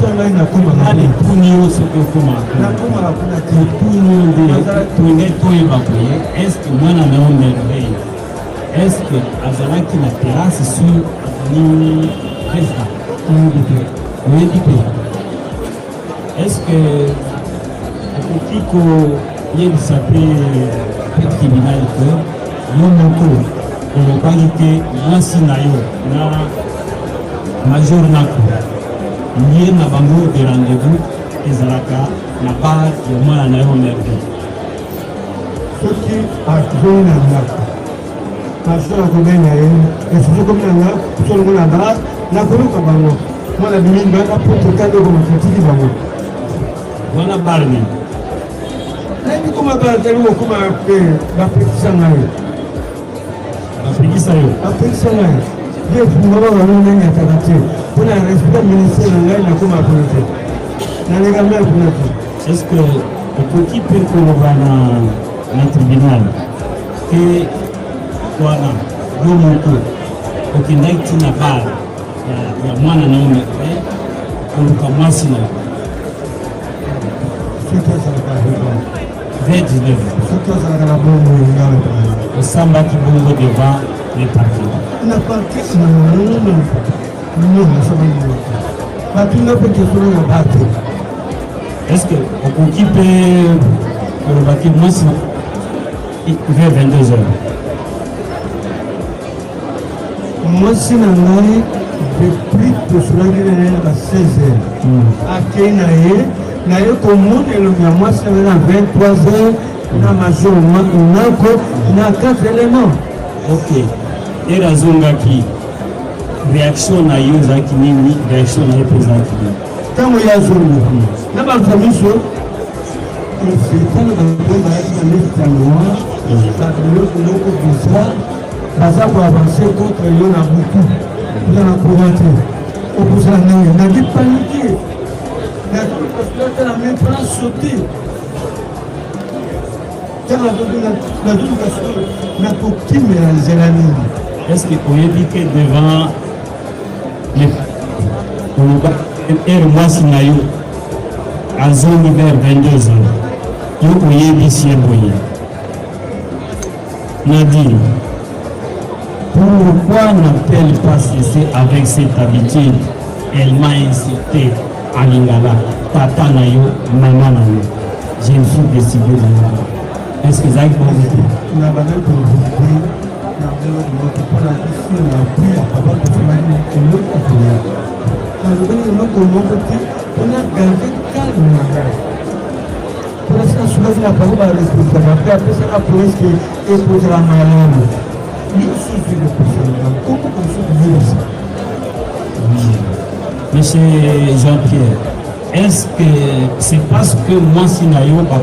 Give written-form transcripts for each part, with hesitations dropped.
Sanga na kuma ale punio soko kuma na kuma kuna punio de punge toye bakoye est mwana na on merveille est que azalaki na terrasse sur ni président oui est-ce que akoki koyebisa mpe tribunal ke yo moko olobaki te mwasi na yo na major nako lié na bango de rendez-vous ezalaka na bar ya mwana na yo merve soki akoi na ndako aso akobena ye esusu komi na ndako solongo na bar nakoluka bango mwana bimini baka poto kandoko makatiki bango wana bar nini nayebi koma bar tali kokoma pe bapekisanga ye bapekisa yo bapekisanga ye ye fungaba bango ndenge ataka te mpona respect ministère na ngai nakoma kuna te nalega mai kuna te est-ce que okoki mpe koloba na tribunal ke wana yo moko okendaki ntina bar ya mwana na yo merve koluka mwasi na yo soki azalaka V19 soki azalaka na bongo ngala osambaki bongo devant les parquets na parquet non nasabaki batunga mpe kesolo na bato est-ce que okoki mpe kolobaki mwasi vers 22 heures mwasi na ngai depuis tosolaki na ye na 16 heures akei na ye komona elongi ya mwasi na na 23 heures na major nako na 4 éléments ok ere azongaki réaction na yo ezalaki nini réaction na ye mpe ezalaki nini ntango ye azonga na bato miso tana bango bayaki na lefitanoa bato biloko moko bizarre baza koavanse contre yo na butu eza na courant te okosala ndenge nadi panike na meplan sauté ntango naduduka sikoyo nakokimela nzela nini est-ce que oyebi ke devant ere mwasi na yo azongi vers 22 heures yo oyebisi ye boye Nadine, pourquoi n'a-t-elle pas cessé avec cette habitude? Elle m'a incité à Lingala, papa na yo, maman na yo. Je me suis décidé de Lingala. Est-ce que ça est bon? Monsieur Jean-Pierre, est-ce que c'est parce que moi, si je n'ai pas à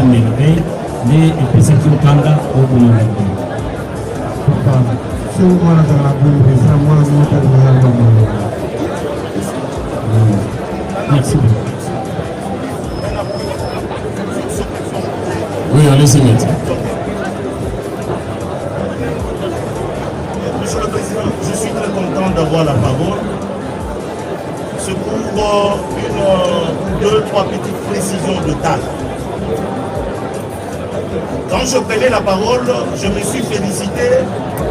merveille, mais et puis c'est une kanda au bout merci beaucoup. Oui, allez-y, maître. Monsieur le Président, je suis très content d'avoir la parole. C'est pour deux, trois petites précisions de taille. Quand je prenais la parole, je me suis félicité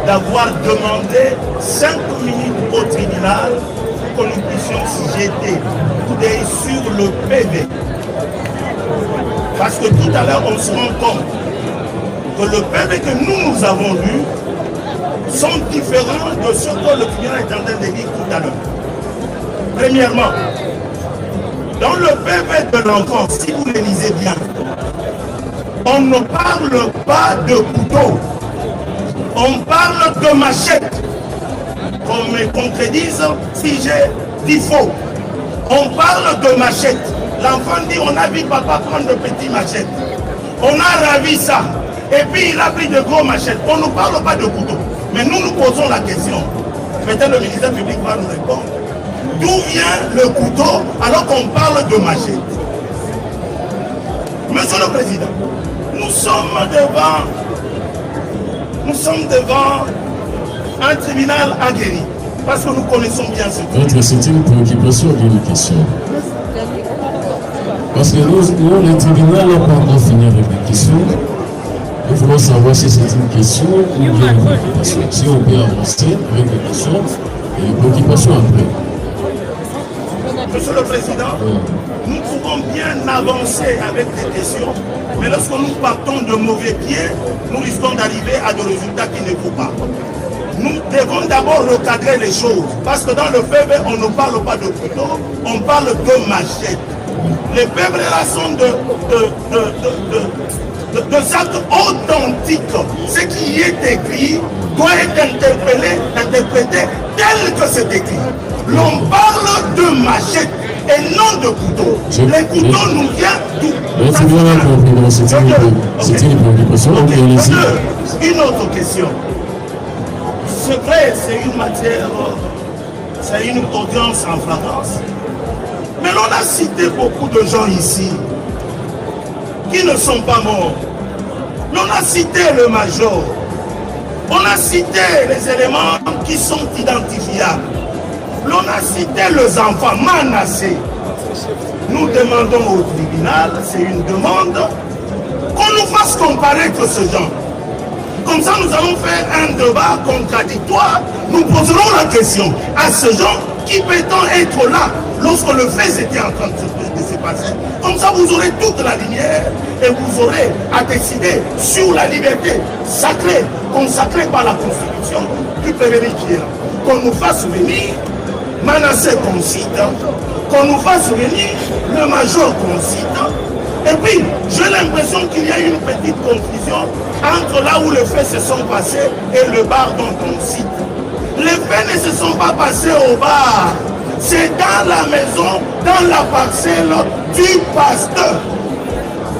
d'avoir demandé 5 minutes au tribunal pour que nous puissions jeter coup d'œil sur le PV. Parce que tout à l'heure, on se rend compte que le PV que nous avons lu sont différents de ce que le tribunal est en train de dire tout à l'heure. Premièrement, dans le PV de l'enfant, si vous le lisez bien, on ne parle pas de couteau, on parle de machette. Qu'on me contredise si j'ai dit faux. On parle de machette. L'enfant dit, on a vu papa prendre de petites machettes. On a ravi ça. Et puis il a pris de gros machettes. On ne parle pas de couteau. Mais nous nous posons la question. Peut-être le ministère public va nous répondre. D'où vient le couteau alors qu'on parle de machette? Monsieur le Président, nous sommes devant un tribunal aguerri. Parce que nous connaissons bien ce truc. Maître, c'est une préoccupation ou une question? Parce que nous, le tribunal n'a pas encore fini avec les questions. Il faut savoir si c'est une question ou une préoccupation. Si on peut avancer avec les questions et les préoccupations après. Monsieur le Président, nous pouvons bien avancer avec des questions, mais lorsque nous partons de mauvais pieds, nous risquons d'arriver à des résultats qui ne faut pas. Nous devons d'abord recadrer les choses, parce que dans le PV, on ne parle pas de couteau, on parle de machette. Les PV-là sont de actes authentiques. Ce qui est écrit doit être interprété tel que c'est écrit. L'on parle de machette et non de couteau. Les couteaux nous viennent d'où? C'est une préoccupation. Une autre question. Secret, c'est une matière, c'est une audience en flagrance. Mais l'on a cité beaucoup de gens ici qui ne sont pas morts. L'on a cité le major. On a cité les éléments qui sont identifiables. L'on a cité les enfants menacés. Nous demandons au tribunal, c'est une demande, qu'on nous fasse comparaître ce genre. Comme ça, nous allons faire un débat contradictoire. Nous poserons la question à ce genre, qui peut-on être là lorsque le fait était en train de se passer. Comme ça, vous aurez toute la lumière et vous aurez à décider sur la liberté sacrée, consacrée par la Constitution du prévenu qui est là. Qu'on nous fasse venir Manassé qu'on cite, qu'on nous fasse venir le major qu'on cite. Et puis, j'ai l'impression qu'il y a une petite confusion entre là où les faits se sont passés et le bar dont on cite. Les faits ne se sont pas passés au bar. C'est dans la maison, dans la parcelle du pasteur.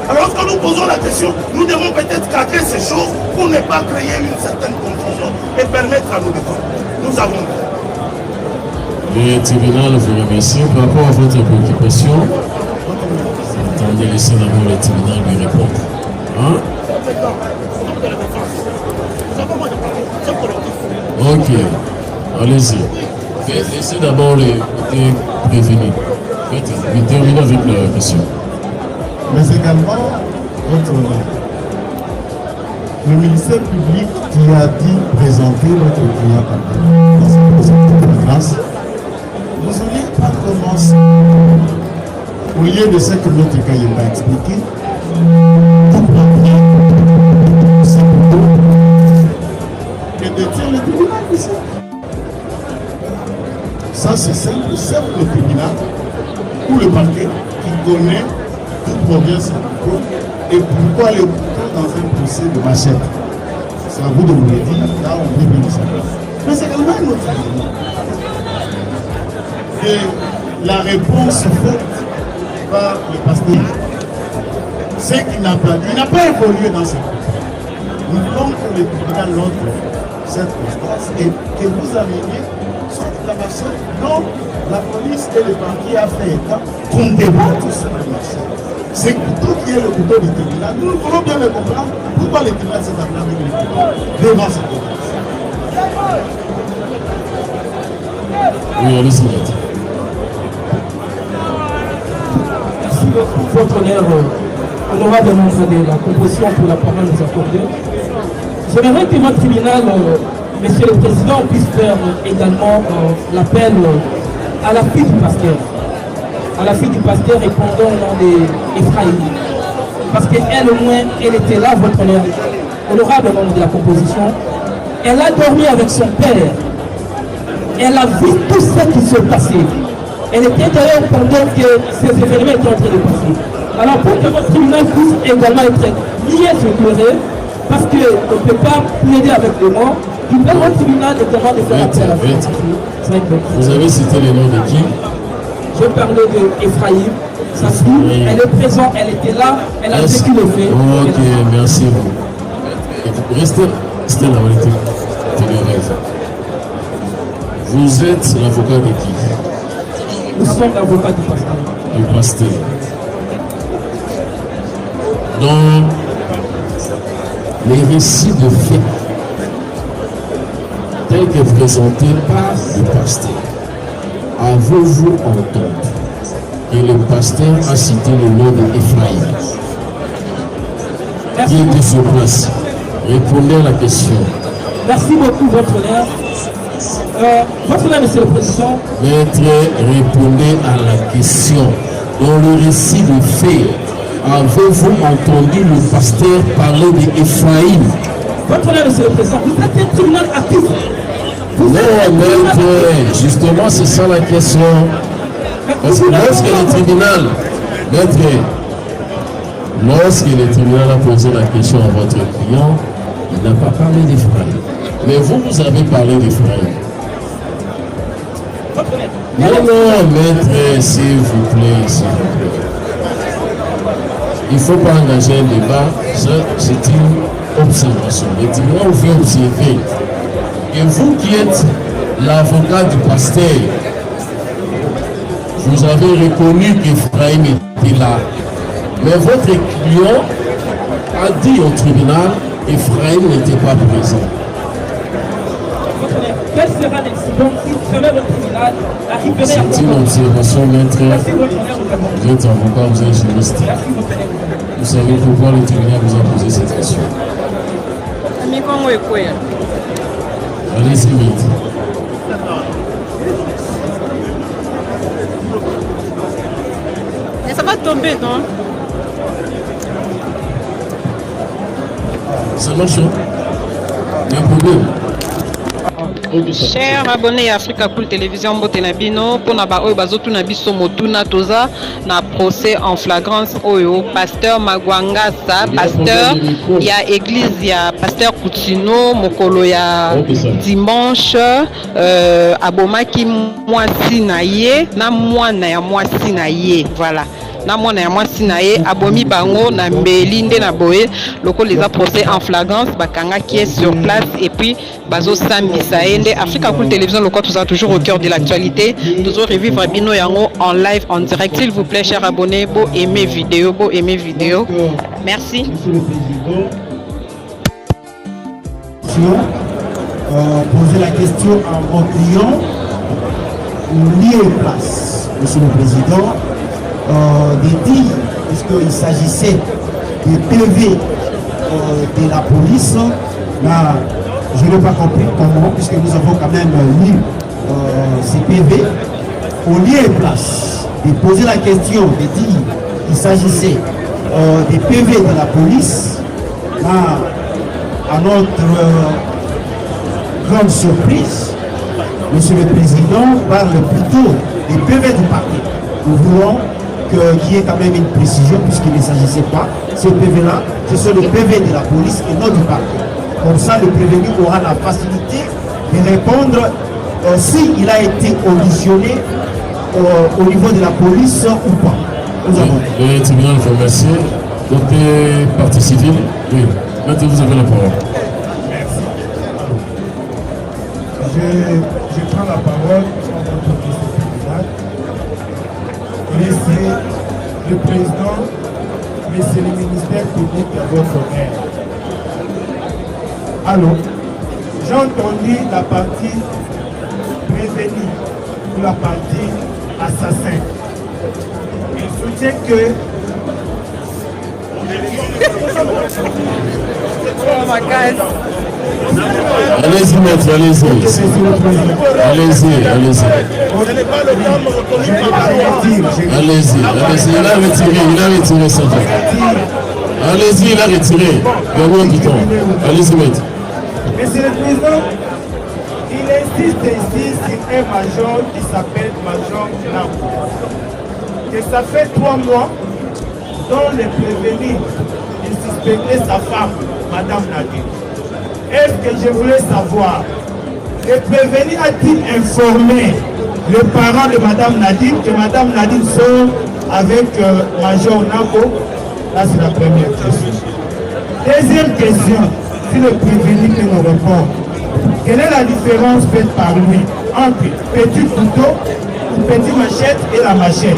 Alors que nous posons la question, nous devons peut-être cadrer ces choses pour ne pas créer une certaine confusion et permettre à nous de faire. Nous avons. Le tribunal vous remercie par rapport à votre préoccupation. Attendez, laissez d'abord le tribunal lui répondre. Hein? Ok, allez-y. Laissez d'abord les prévenus. Terminez avec la question. Mais également, le ministère public qui a dit présenter votre client dans cette grâce, vous n'auriez pas commencé, au lieu de ce que notre cas va expliquer, vous prendriez ce couteau et de dire le tribunal ici. Ça, c'est simple, certes le tribunal ou le parquet qui connaît d'où provient ce couteau et pourquoi le couteau dans un procès de machette. C'est à vous de vous le dire, là on vit bien ça. Mais c'est également un autre élément. Et la réponse faite par le pasteur, c'est qu'il n'a pas évolué dans ce cas. Nous voulons que le tribunal note cette constance et que vous ameniez son réclamation. Non, la police et le parquet a fait état qu'on débatte sur cette machette. C'est le couteau qui est le couteau du tribunal. Nous voulons bien le comprendre. Pourquoi le tribunal s'est amené avec le couteau devant cette police? Oui, allez-y. Merci beaucoup, votre honneur. Honorable de la composition pour la parole nous accorder. J'aimerais que votre tribunal, Monsieur le Président, puisse faire également l'appel à la fille du pasteur. À la fille du pasteur répondant au nom d'Ephraïm. Parce qu'elle au moins, elle était là, votre honneur, honorable membre de la composition. Elle a dormi avec son père. Elle a vu tout ce qui se passait. Elle était d'ailleurs pendant que ces événements étaient en train de passer. Alors pour que votre tribunal puisse également être lié sur le terrain, parce qu'on ne peut pas plaider avec les morts, il faut votre tribunal également de faire appel à la vie. Vous avez cité les noms de qui? Je parlais d'Ephraïm, sa fille, elle est présente, elle était là, elle a vécu le fait. Ok, merci. Restez là, on était. Vous êtes l'avocat de qui? Nous sommes l'avocat du pasteur. Du pasteur. Dans les récits de faits tels tel que présenté par le pasteur. Avez-vous entendu que le pasteur a cité le nom d'Ephraïm? Qui était sur place? Répondez à la question. Merci beaucoup, votre honneur. Votre honneur, monsieur le président. Maître, répondez à la question. Dans le récit de fait, avez-vous entendu le pasteur parler d'Ephraïm? Votre honneur, monsieur le président, vous êtes un tribunal actif. Non, maître, justement, c'est ça la question. Parce que lorsque le tribunal, maître, lorsque le tribunal a posé la question à votre client, il n'a pas parlé d'Ephraïm. Mais vous avez parlé d'Ephraïm. Non, maître, s'il vous plaît, s'il vous plaît. Il ne faut pas engager un débat, c'est une observation. Le tribunal vous fait observer. Et vous qui êtes l'avocat du pasteur, vous avez reconnu qu'Ephraïm était là. Mais votre client a dit au tribunal qu'Ephraïm n'était pas présent. Quel sera l'incident si jamais le tribunal arriverait à... C'est une observation, maître. Merci, votre honneur. Vous êtes avocat, vous êtes juriste. Vous savez pourquoi le tribunal vous a posé cette question. Allez-y, vite. Et ça va tomber, non? Ça marche, hein? Il y a un problème. Chers abonnés à Africa Cool Télévision Botenabino, pour na oyo bazotuna biso motuna toza na procès en flagrance oyo pasteur Magwangasa, pasteur ya église ya pasteur Coutinho mokolo ya dimanche abomaki mwasi na ye na mwana ya mwasi na ye, voilà. Na mwana ya mwasi na ye abomi bango na mbeli nde na boye loko les a procès en flagrance bakanga qui est sur place et puis bazo sambisa ende Africa Cool Télévision loko tout ça toujours au cœur de l'actualité toujours revivre bino yango en live en direct s'il vous plaît chers abonnés beau aimer vidéo merci. Monsieur le Président, poser la question à mon client, lié place, Monsieur le Président. Des dires, puisqu'il s'agissait des PV de la police. Là, je n'ai pas compris comment, puisque nous avons quand même lu ces PV. Au lieu et place de poser la question, de dire qu'il s'agissait des PV de la police, là, à notre grande surprise, Monsieur le Président parle plutôt des PV du parquet. Nous voulons qu'il y ait quand même une précision puisqu'il ne s'agissait pas. Ces PV-là, ce sont les PV de la police et non du parquet. Comme ça, le prévenu aura la facilité de répondre s'il a été auditionné au niveau de la police ou pas. Nous avons. Le tribunal vous remercie. Côté partie civile, oui. Maintenant, vous avez la parole. Merci. Je prends la parole en tant que tribunal. Laissez le président, laissez le ministère public à votre honneur. Alors, j'ai entendu la partie prévenue ou la partie assassin. Il soutient que... Oh my God. Allez-y, maître, allez-y. Allez-y. Allez-y. Il a retiré ça. Allez-y, il a retiré. Gardons du temps. Allez-y, maître. Monsieur le Président, il insiste ici sur un major qui s'appelle Major Lambo. Que ça fait 3 mois dont le prévenu il suspectait sa femme, Madame Nadine. Est-ce que je voulais savoir, le prévenu a-t-il informé le parent de Madame Nadine que Madame Nadine sort avec Major Lambo? Là, c'est la première question. Deuxième question, si le prévenu peut nous répondre. Quelle est la différence faite par lui entre petit couteau, ou petite machette et la machette?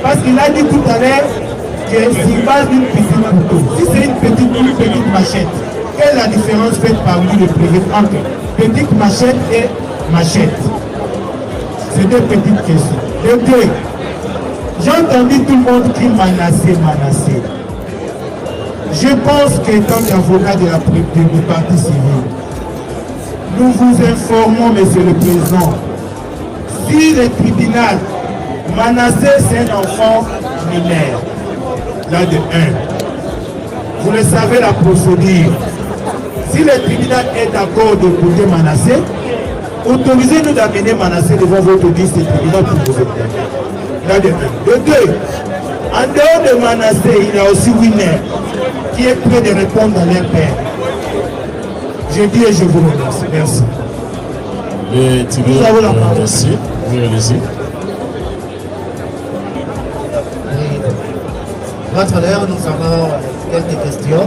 Parce qu'il a dit tout à l'heure que c'est pas une petite couteau. Si c'est une petite machette, quelle est la différence faite par lui le prévenu entre petite machette et machette? C'est deux petites questions. De deux, j'ai entendu tout le monde qui menacé. Je pense qu'étant avocat de la partie civile, nous vous informons, Monsieur le Président, si le tribunal menacé, c'est un enfant mineur, là de 1. Vous le savez, la procédure. Si le tribunal est d'accord de côté menacé, autorisez-nous d'amener menacé devant votre liste de tribunal pour vous obtenir. Là de 1. De 2, en dehors de menacé, il y a aussi winner qui est prêt de répondre à leur père. Je dis et je vous remercie. Merci. Vous avez la parole. Merci. Oui, allez-y. Votre honneur, nous avons quelques questions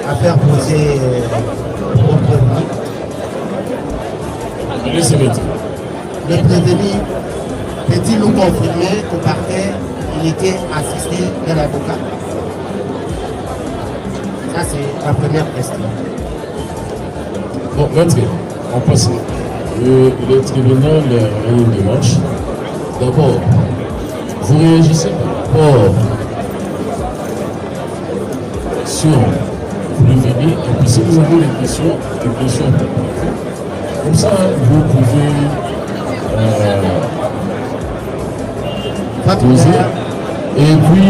à faire poser au prévenu. Le prévenu peut-il nous confirmer qu'au parquet, il était assisté d'un avocat? Ça, c'est la première question. Bon, maître, on passe. Le tribunal a une démarche. D'abord, vous réagissez par rapport sur prévenir, et puis si vous avez des questions comme ça, vous pouvez poser. Et puis,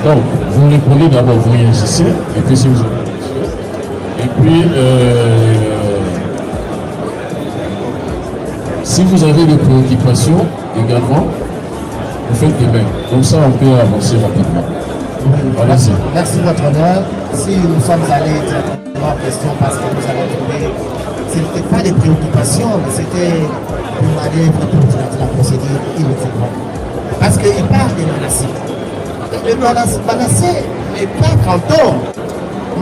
donc, vous répondez d'abord, vous réagissez, et puis si vous avez des questions. Et puis, si vous avez des préoccupations également, vous faites des mains. Comme ça, on peut avancer rapidement. Merci, votre honneur. Si nous sommes allés directement en question parce que nous avons trouvé, ce n'était pas des préoccupations, mais c'était pour aller pour la procédure immédiatement. Parce qu'il parle des menacés. Le menacé n'est pas fantôme.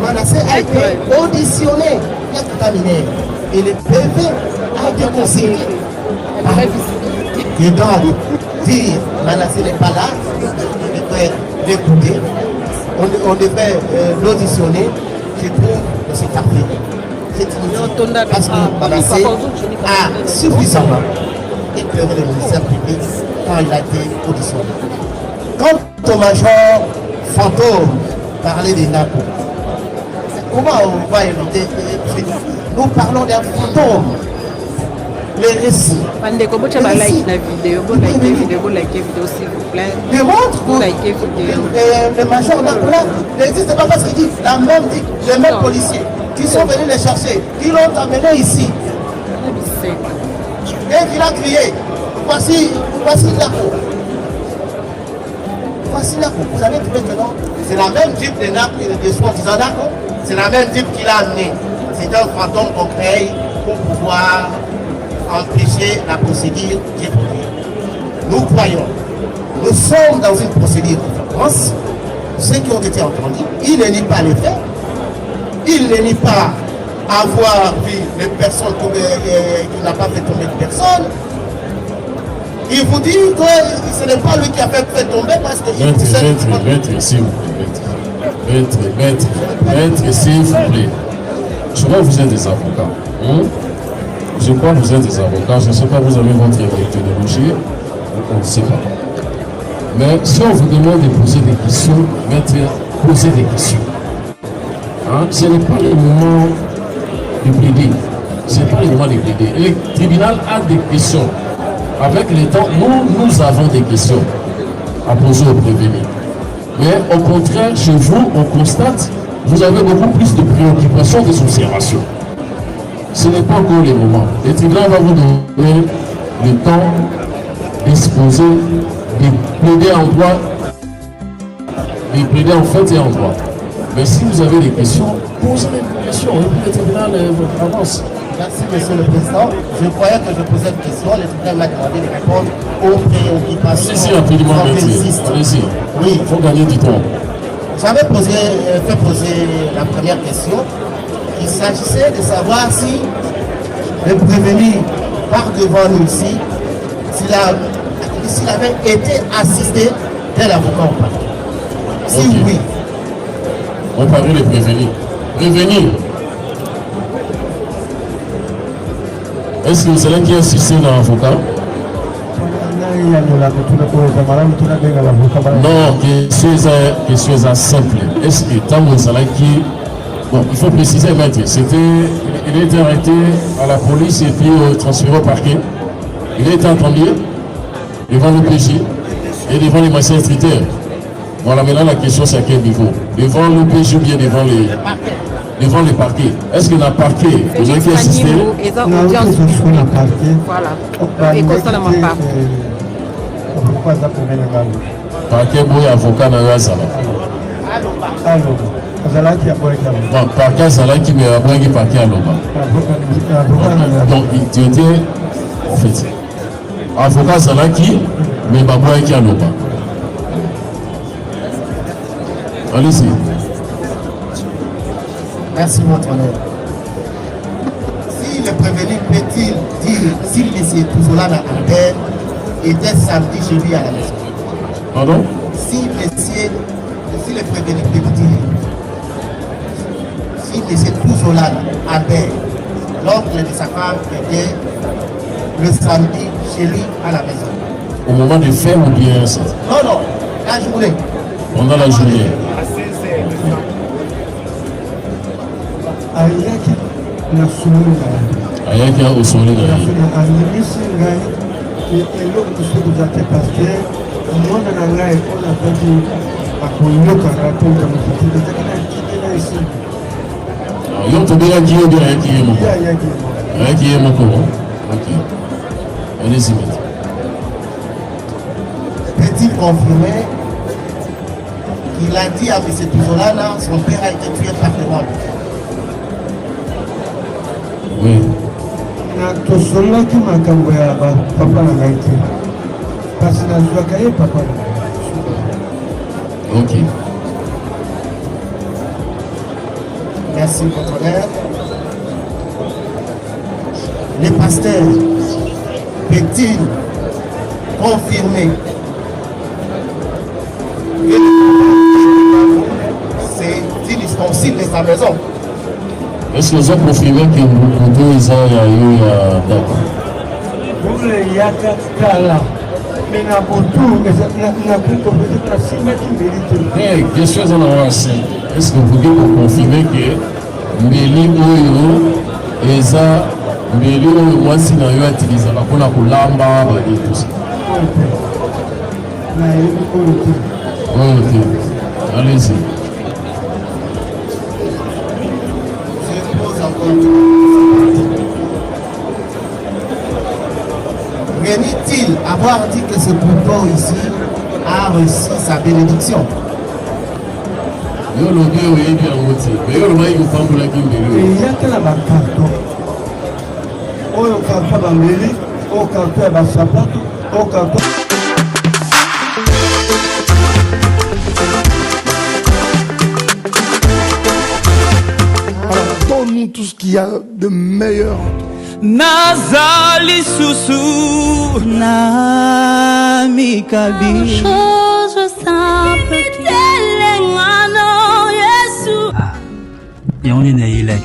Manassé a été auditionné, il a contaminé. Et le PV a été consigné. Et donc, dire Manassé n'est pas là, on devrait l'écouter, on devrait l'auditionner, je trouve que c'est parfait. C'est inutile. Parce que Manassé a suffisamment éclairé le ministère public quand il a été auditionné. Quant au major fantôme, parler des NAPO, comment on va éviter? Nous parlons d'un fantôme. Les récits. Démontre que le major Napoula n'existe pas parce qu'il dit les mêmes policiers qui sont venus les chercher, qui l'ont amené ici. Et qu'il a crié, voici la cour. Voici la cour. Vous avez trouvé que non? C'est la même type de nappe et de soins d'accord? C'est la même type qu'il a amené. C'est un fantôme qu'on crée pour pouvoir empêcher la procédure qui est produite. Nous croyons, nous sommes dans une procédure de France, ceux qui ont été entendus, il ne nie pas les faits, il ne nie pas avoir vu les personnes qui n'a pas fait tomber de personne. Il vous dit que ce n'est pas lui qui a fait tomber parce qu'il Maître, s'il vous plaît. Maître, s'il vous plaît. Je vois que vous êtes des avocats. Je crois que vous êtes des avocats. Je ne sais pas, vous avez votre méthodologie. On ne sait pas. Mais si on vous demande de poser des questions, maître, posez des questions. Ce n'est pas le moment de plaider. Ce n'est pas le moment de plaider. Le tribunal a des questions. Avec le temps, nous avons des questions à poser aux prévenus. Mais au contraire, chez vous, on constate, vous avez beaucoup plus de préoccupations que d'observations. Ce n'est pas encore le moment. Le tribunal va vous donner le temps d'exposer, de plaider en droit, de plaider en fait et en droit. Mais si vous avez des questions, posez des questions. Et puis le tribunal avance. Merci, Monsieur le Président. Je croyais que je posais une question. Le tribunal m'a demandé de répondre aux préoccupations. Allez-y, rapidement, allez-y. Oui. Il faut gagner du temps. J'avais fait poser la première question. Il s'agissait de savoir si le prévenu part devant nous ici, s'il avait été assisté d'un avocat ou pas. Si okay. Oui. On parlait des prévenus. prévenir. Est-ce que c'est là qui a insisté dans l'avocat? Non, question est simple. Est-ce que tant qui... Bon, il faut préciser, maître, il a été arrêté à la police et puis transféré au parquet. Il a été entendu devant le PJ et devant les magistrats instructeurs. Voilà, maintenant la question c'est à quel niveau? Devant le PJ ou bien devant les parquets? Est-ce que dans le parquet, vous avez assisté? Voilà. Et constamment pas. Parquet, boy, avocat, dans la salle. Non, parquet, ça là qui me a dit parquet à l'Oba. Donc, tu étais, en fait, avocat, ça là qui me a dit à l'Oba. Allez-y. Merci, votre honneur. Si le prévenu peut-il dire si M. Touzolana Albert était samedi chez lui à la maison? Pardon? Si le prévenu peut dire si M. Touzolana Albert, l'oncle de sa femme, était le samedi chez lui à la maison. Au moment de faire ou bien ça? Non, la journée. Pendant la journée. ayaki na solo na ayaki na osolo na animisi ngai eloko mosusu eza te parce mwana na ngai mpona azaki akoyokaka to kamosati ezaki na kiti na esimbi yo tobelaki yo bien ayaki ye moko ayaki ye moko ok allez-y maintenant. Peut-il confirmer qu'il a dit à M. Touzolana son père a été tué par le monde? Oui. Na tosolaki makambo ya papa na ngai te kasi nazwaka ye papa na ngai. Ok. Merci, votre honneur. Le pasteur peut-il confirmer que c'est une ustensile de sa maison? Est-ce que vous avez confirmé que vous deux ans il y a eu d'accord? Vous le yaka kala. Mais na botu na peut-être na simaki mérite. Question en avance. Est-ce que vous pouvez confirmer que Mbeli Oyo eza Mbeli Oyo mwasi na yo atiliza mpona kolamba et tout ça? Na yebi oyo te. Oyo te. Allez-y. Réunit-il avoir dit que ce bouton ici a reçu sa bénédiction? eyakela bakarton oyo karton bameli oyo karton ya basapato oyo karton. Donne-nous tout ce qu'il y a de meilleur. Nazali Soussou na mikabi chose simple et on est né il est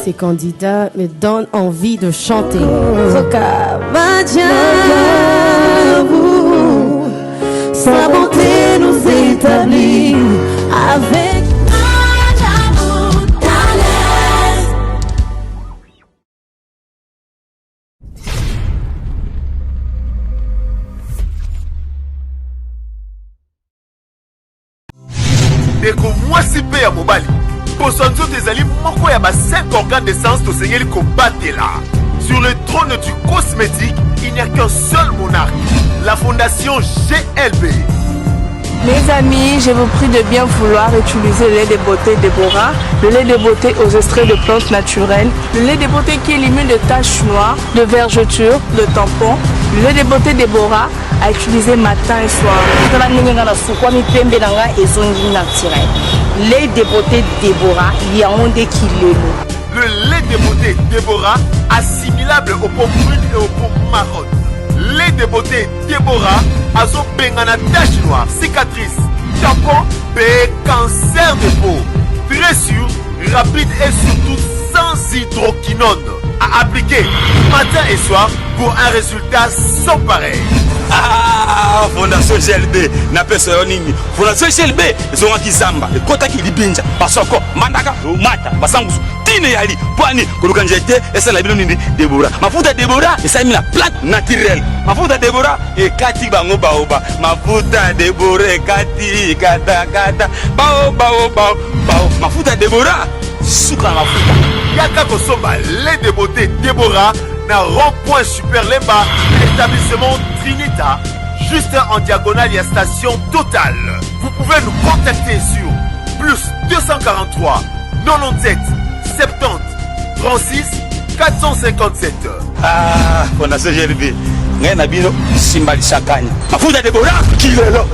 ces candidats me donnent envie de chanter. Sa bonté nous établit avec Deko mwasi pe ya mobali Posanzo tezali moko ya ba 5 organes de sens to seigneur kobatela. Sur le trône du cosmétique, il n'y a qu'un seul monarque, la fondation GLB. Mes amis, je vous prie de bien vouloir utiliser le lait de beauté Déborah, le lait de beauté aux extraits de plantes naturelles, le lait de beauté qui élimine les taches noires, de vergetures, de tampons, le lait de beauté Déborah à utiliser matin et soir. Lait de beauté Déborah, il y a un déquilé. Le lait de beauté Déborah, assimilable aux peaux brunes et aux peaux marronnes. lait de beauté Déborah, azo bengana tache noire, cicatrice, tampon, cancer de peau. Très sûr, rapide et surtout sans hydroquinone. À appliquer matin et soir pour un résultat sans pareil. Ah, Fondation GLB, n'a pas ce nini. Fondation GLB, ils ont qui zamba. Et kota qui libinja, parce que mandaka, mata, basangus, tine yali, poani, kolukanjete, et ça la bilon nini Déborah. Ma fouta Déborah, et ça mis la plate naturelle. Ma fouta Déborah, et kati bango baoba. Ma fouta Déborah, kati, kata, kata, bao, bao, bao, bao. Ma fouta Déborah, suka ma fouta. Yaka Kosomba, lait de beauté Déborah, na rond-point Super Lemba, l'établissement Trinita, juste en diagonale, il y a station Total. Vous pouvez nous contacter sur plus 243 97 70 36 457. Ah, Fondation GLB, ngay na bino simbali sakanya. Mafuta Déborah, kilelo.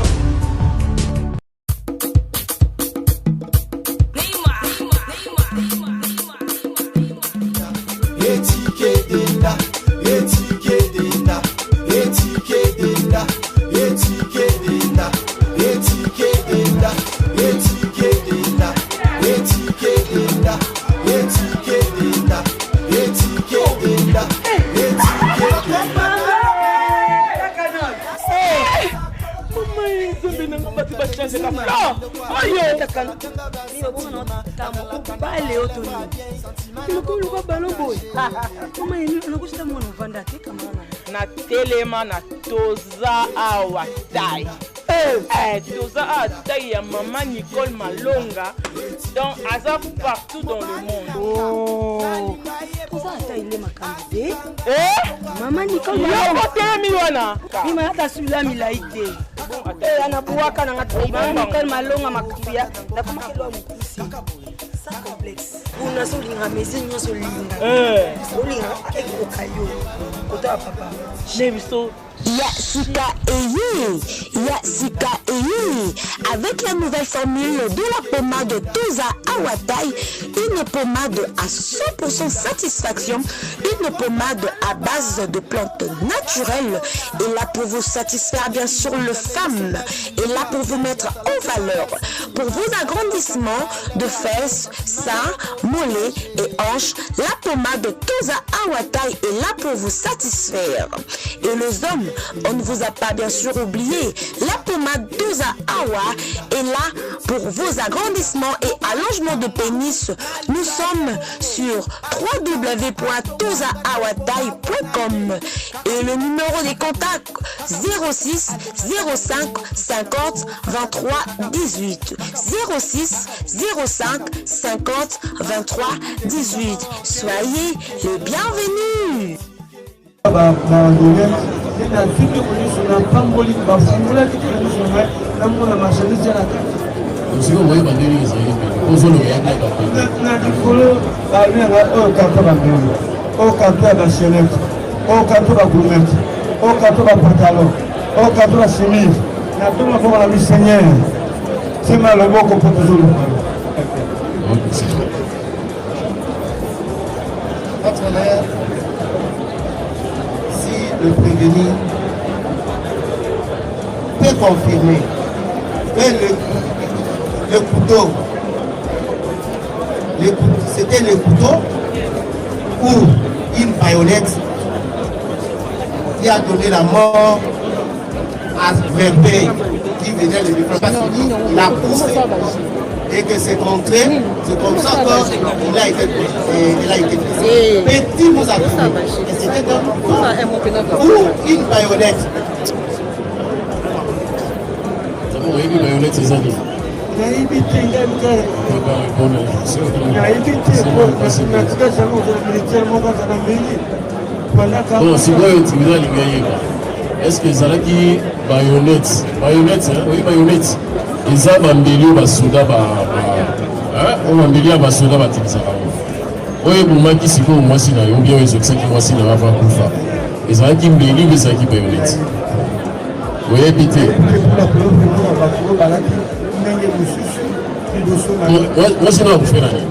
na telema na toza awa tai toza awa tai ya maman Nicole Malonga donc aza partout dans le monde. Toza awa il est makambe maman Nicole Malonga telemi wana ni malata sula milaite ana buwaka na ngatai maman Nicole Malonga makambia na kama kilo mkusi sans complexe una solinga mesi nyoso linga solinga ekokayo kota papa Neviso Yasika Eye. Avec la nouvelle formule de la pommade Toza Awatai, une pommade à 100% satisfaction, une pommade à base de plantes naturelles, et là pour vous satisfaire bien sûr le femme, et là pour vous mettre en valeur, pour vos agrandissements de fesses, seins, mollets et hanches, la pommade Toza Awatai est là pour vous satisfaire. Et les hommes, on ne vous a pas bien sûr oublié, la pommade Toza Awa est là pour vos agrandissements et allongements de pénis. Nous sommes sur www.tozaawatai.com et le numéro des contacts 06 05 50 23 18 06 05 50 23 18. Soyez les bienvenus. Le prévenu peut confirmer que le couteau, c'était le couteau ou une baïonnette qui a donné la mort à Verbey qui venait de lui faire il a poussé et que c'est comme ça qu'il a été blessé. Petit vous a dit, et c'était un couteau ou une baïonnette. Une baïonnette, c'est ça. Bon, si vous avez utilisé les est-ce que ça a dit baïonnette? Baïonnette, oui, baïonnette. Ils ont embelli le soda, on a embelli le soda, oui, pour moi qui s'y fait, moi, si ou bien ils ont que moi, si n'a pas fait. Ils ont dit embelli, mais ça qui baïonnette. Oui, évitez. Moi, c'est là où je fais la nuit.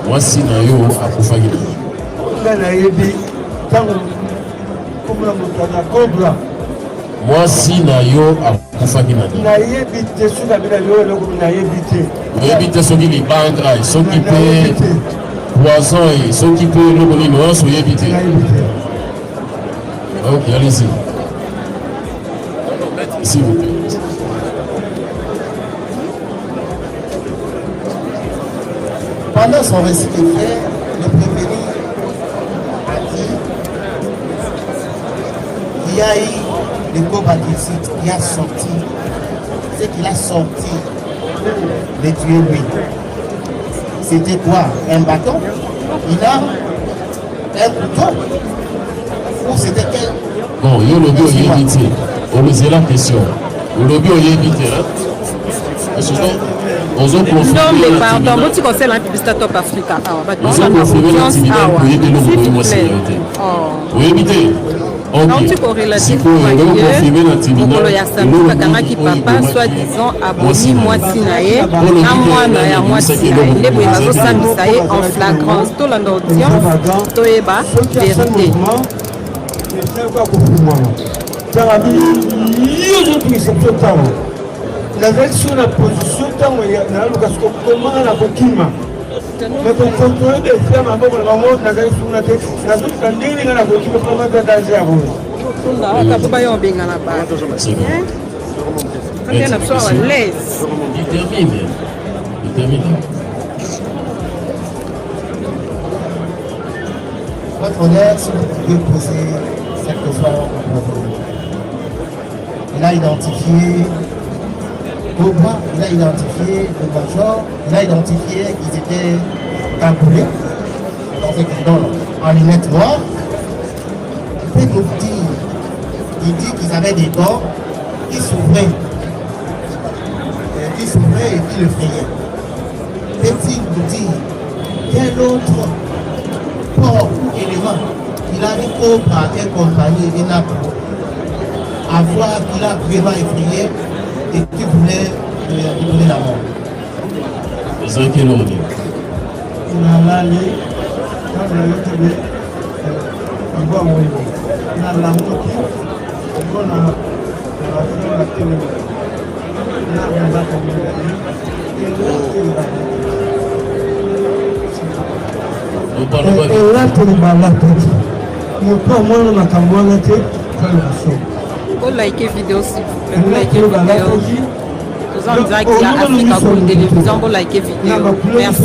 Moi, si n'a eu à Koufagina. mwasi na yo akufaki na nini? Oyebi te soki libanga soki mpe poison soki mpe eloko nini nyonso oyebi te? Ok, allez-y. S'il vous plaît. Pendant son récit de fait, le prévenu a dit qu'il y a eu le co-baptiste qui a sorti, c'est qu'il a sorti de tuer lui. C'était quoi? Un bâton? Il a un couteau? Ou c'était quel? Bon, il y a le bio, il y a évité. On nous a la question. Le bio, il y a évité. Non, mais pardon, moi tu conseilles la publicité Top Africa. Vous avez confirmé l'intimidation pour aider le gouvernement sécurité. Oui, évitez. Si vous avez confirmé l'intimidation, qui papa, soi-disant, abonné moitié naé, à moi, naé, à moitié naé, les boyaux samisaye en flagrance, tout l'audience, tout est bas, vérité. Nazali sur la position tant na luka sko comment na kokima mais pour contrôler des femmes à bord de la mode nazali sur la tête nazali kandini na kokima comment de danger à vous na ka ba yo benga na ba quand on absorbe à l'aise il termine votre honneur, si vous pouvez poser cette question, il a identifié Boba, il a identifié le major, il a identifié qu'ils étaient cagoulés en lunettes noires. Il peut nous dire, il dit qu'ils avaient des dents qui s'ouvraient et qui le frayaient. Peut-il nous dire quel autre port ou élément il a dit par quelle compagnie il n'a à voir qu'il a vraiment effrayé et qui voulait lui donner la mort. Vous avez quel ordre? Il a allé, quand il a été il va mourir. Il a la moto, il va la télé. Il a la Vous likez vidéo s'il vous plaît, vous likez vidéo. Vous en disant qu'il y a Africa Gold Télévision, vous likez vidéo. Merci.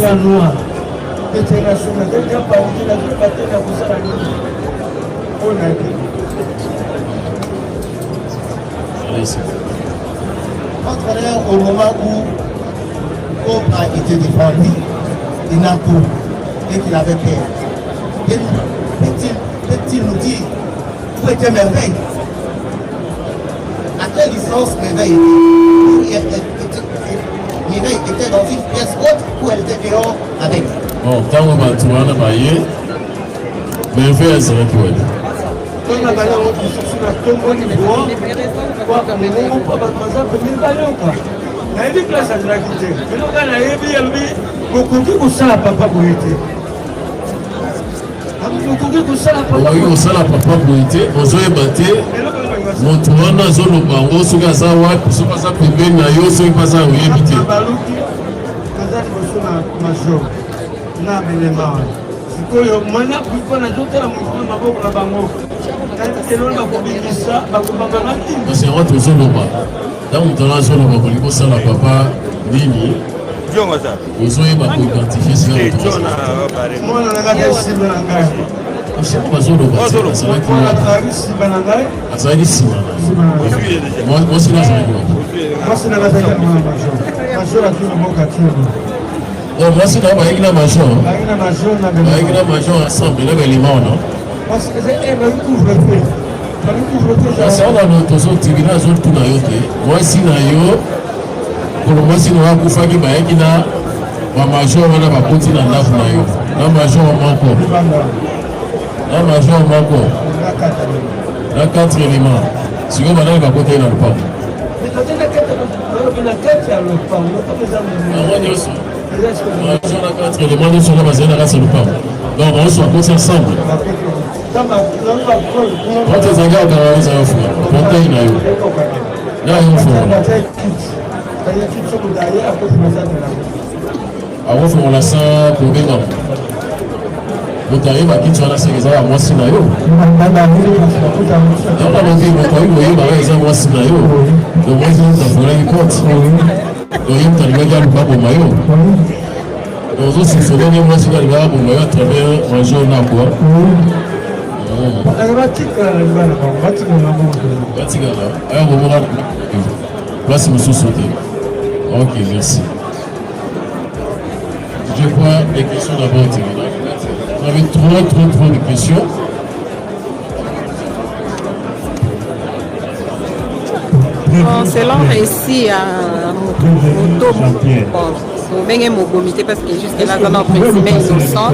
Votre honneur, au moment où Cobra était défendu, il n'a pas et qu'il avait peur. Peut-il nous dire où était Merveille? À quelle distance Merveille était dans une pièce haute où elle était dehors avec? Bon, quand on va tout en abayer, Merveille elle serait pour elle. Quand on va chercher la tombe du bois, on va pas na yebi place azalaki te eloka na yebi yalobi bokoki kosala papa boye te bokoki kosala papa boye te ozoyeba te moto wana azoloba yango soki aza wapi soki aza pembeni na yo soki mpe aza oyebi te baluki aza liboso na major na belema sikoyo mana mpo nazotala mokolo maboko na bango eloni bakobikisa bakobanganga ntimba yango tozoloba ntango moto wana azoloba kolingi kosala papa nini ozoyeba koidentifie mwana na ngai nsima na ngai oseko bazoloba te azalaki nsima na mwasina azalaki mwasina azalaki mwana major akina boka tino mwasi na bayaki na major bayaki na major ensemble na belima wana kasi wana tozotibina azotuna yo te mwasi na yo kolo mwasi na yo akufaki bayaki na bamajor wana bakoti na ndako na yo na major moko na 4 élément sikoyo banani bakoti ye na lupango yango nyonso major na 4 élément nyonso nga bazali na kati ya lupango donc on se rencontre ensemble Quand tu regardes dans les enfants, quand tu es là, il y a un enfant. Avant, il faut la sang pour bien. Vous arrivez à qui tu as la sécurité à moi, Sinayo. Donc, on a dit, vous voyez, les gens, moi, Sinayo. Donc, moi, je vais vous compte. Donc, il y a un peu de maillot. Donc, si vous voulez, moi, je vais vous maillot à travers un jour, on a quoi. Place, monsieur sauté. Ok, merci. Je crois les questions d'abord. Vous avez trop de questions. Selon récit à Moto, bien mobilité parce que jusqu'à là, on a présumé innocent.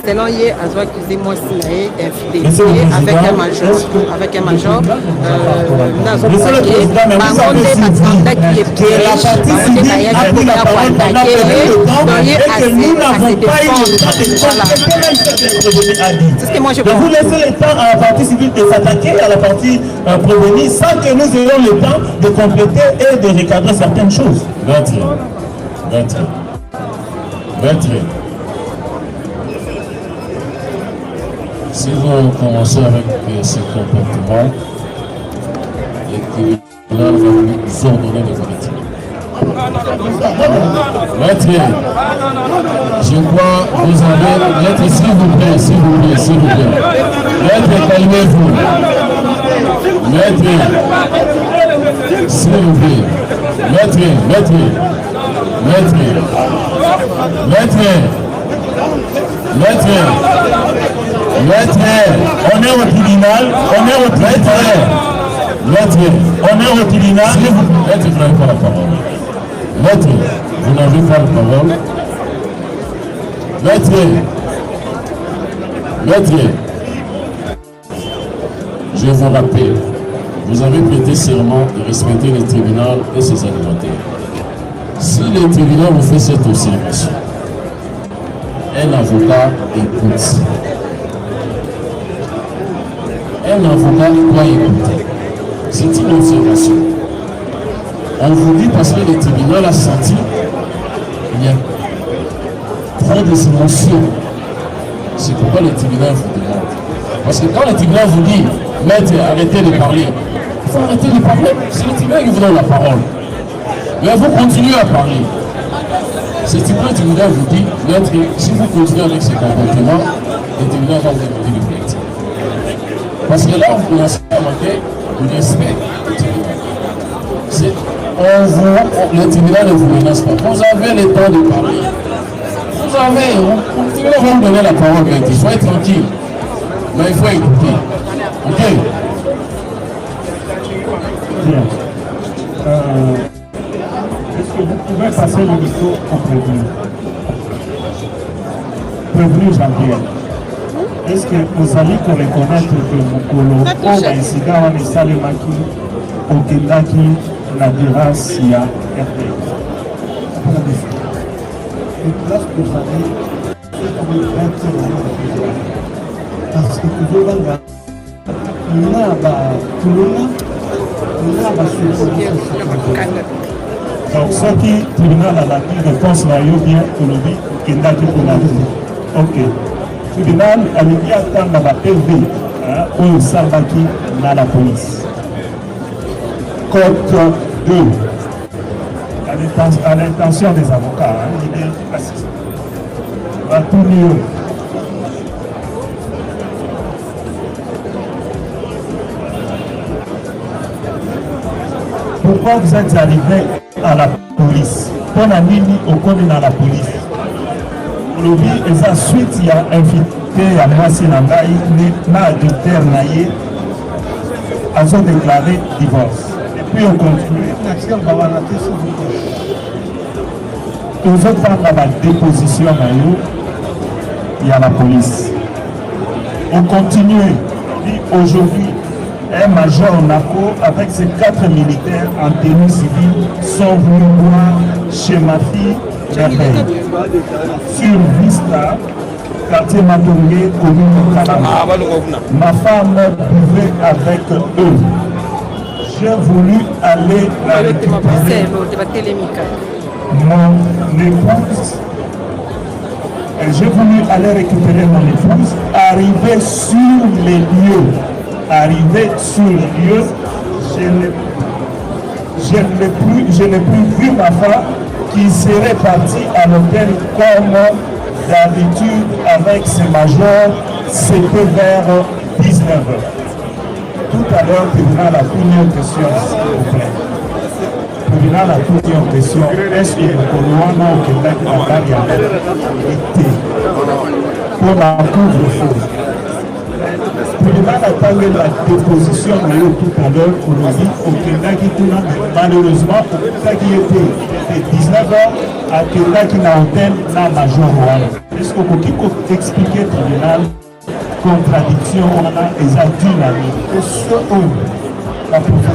Selon hier, a accusé moi d'infidélité avec un major. C'est ce que moi je pense. Vous laissez le temps à la partie civile de s'attaquer à la partie prévenue sans que nous ayons le temps de compléter et de recadrer certaines choses. Si vous commencez avec ces comportements, les tribunaux vont nous ordonner de vous retirer. Maître, je crois que vous avez... Maître, s'il vous plaît. Maître, calmez-vous. Maître, s'il vous plaît. Maître, on est au tribunal, Maître, vous n'avez pas la parole. Maître, vous n'avez pas la parole. Maître, je vous rappelle, vous avez prêté serment de respecter le tribunal et ses animateurs. Si le tribunal vous fait cette observation, un avocat écoute. Un avocat doit écouter. C'est une observation. On vous dit parce que le tribunal a senti qu'il y a trop d'émotions. C'est pourquoi le tribunal vous demande. Parce que quand le tribunal vous dit, maître, arrêtez de parler, il faut arrêter de parler. C'est le tribunal qui vous donne la parole. Mais vous continuez à parler. C'est le tribunal vous dit, maître, si vous continuez avec ces comportements, le tribunal va vous demander de plainte. Parce que là, vous commencez à manquer de respect au tribunal. Le tribunal ne vous menace pas. Vous avez le temps de parler. Le tribunal va vous donner la parole, maître. Soyez tranquille. Mais il faut écouter. Ok? Bien. Est-ce que vous pouvez passer le micro au prévenu? Prévenu Jean-Pierre. Est-ce que vous allez reconnaître que Mokolo Incident en Salemaki, Okendaki, Nadira, Sia, RP? Parce que donc, ce qui tribunal a la réponse là, bien Kolobi, Kendaki pour la vie. Ok. Tribunal a dit attendre la PV pour le Sarbaki dans la police. Code 2. À l'intention des avocats, il est assisté. Va tout mieux. Pourquoi vous êtes arrivé à la police? Pour la nini au code dans la police. Aujourd'hui, et ensuite, il y a invité à moi, Sinangaï, na adultère naïe, a déclaré divorce. Et puis on continue. Nous autres prendre la déposition il y a la police. On continue. Aujourd'hui, un major NACO avec ses 4 militaires en tenue civile sont venus voir chez ma fille Merveille sur Vista quartier Matongé, commune de Kalama. Ma femme vivait avec eux. J'ai voulu aller la récupérer. Mon épouse, j'ai voulu aller récupérer mon épouse, arriver sur les lieux, je n'ai plus vu ma femme qui serait partie à l'hôtel comme d'habitude avec ses majors, c'était vers 19h. Tout à l'heure, tribunal a posé une question, s'il vous plaît. Tribunal a posé une question. Est-ce que le Coloana au Québec n'a pas été pour la couvre-feu? Tribunal a parlé de la déposition tout à l'heure pour nous dire au Québec, malheureusement, au Québec qui était 19h, à Québec qui n'a hôtel, n'a major. Est-ce que vous pouvez expliquer au tribunal contradiction et à dynamique? Est-ce que la police